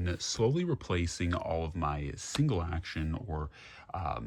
on slowly replacing all of my single action or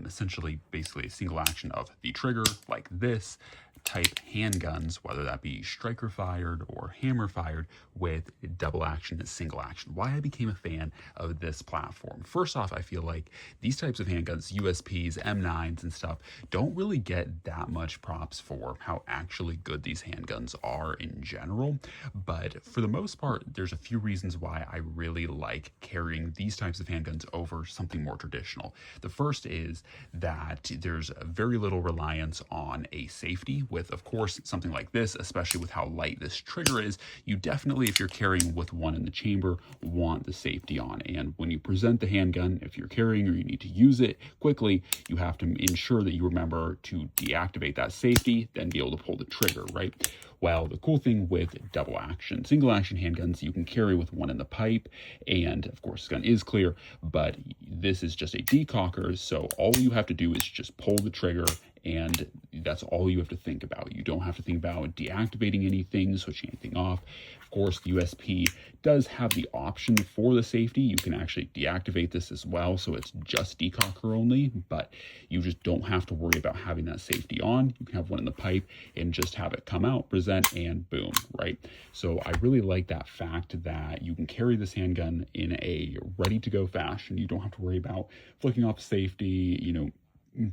essentially basically a single action of the trigger like this type handguns, whether that be striker fired or hammer fired, with double action and single action. Why I became a fan of this platform. First off, I feel like these types of handguns, USPs, M9s and stuff, don't really get that much props for how actually good these handguns are in general. But for the most part, there's a few reasons why I really like carrying these types of handguns over something more traditional. The first is that there's very little reliance on a safety with, of course, something like this, especially with how light this trigger is. You definitely, if you're carrying with one in the chamber, want the safety on. And when you present the handgun, if you're carrying or you need to use it quickly, you have to ensure that you remember to deactivate that safety, then be able to pull the trigger, right? Well, the cool thing with double action, single action handguns, you can carry with one in the pipe, and of course, this gun is clear, but this is just a decocker, so all you have to do is just pull the trigger, and that's all you have to think about. You don't have to think about deactivating anything, switching anything off. Of course, the USP does have the option for the safety. You can actually deactivate this as well, so it's just decocker only, but you just don't have to worry about having that safety on. You can have one in the pipe and just have it come out, present, and boom, right? So I really like that fact that you can carry this handgun in a ready-to-go fashion. You don't have to worry about flicking off safety,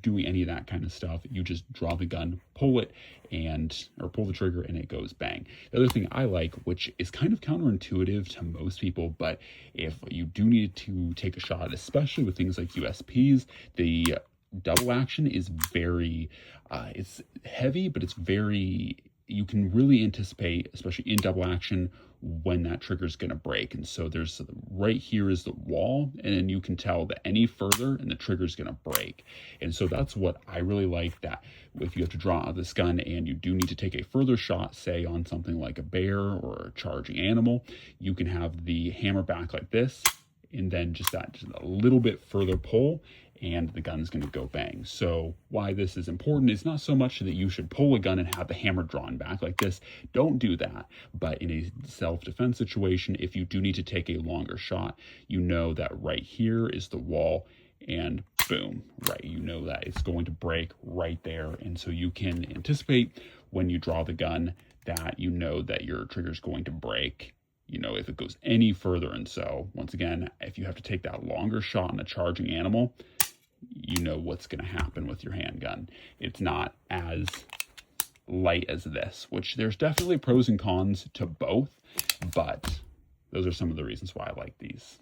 doing any of that kind of stuff. You just draw the gun, pull it, or pull the trigger, and it goes bang. The other thing I like, which is kind of counterintuitive to most people, but if you do need to take a shot, especially with things like USPs, the double action is very, it's heavy, but it's very, you can really anticipate, especially in double action, when that trigger is going to break. And so there's right here is the wall, and then you can tell that any further and the trigger is going to break. And so that's what I really like, that if you have to draw out this gun and you do need to take a further shot, say on something like a bear or a charging animal, you can have the hammer back like this, and then just a little bit further pull, and the gun's going to go bang. So why this is important is not so much that you should pull a gun and have the hammer drawn back like this. Don't do that. But in a self-defense situation, if you do need to take a longer shot, you know that right here is the wall, and boom, right? You know that it's going to break right there. And so you can anticipate when you draw the gun that you know that your trigger is going to break, if it goes any further. And so once again, if you have to take that longer shot on a charging animal, you know what's going to happen with your handgun. It's not as light as this, which there's definitely pros and cons to both, but those are some of the reasons why I like these.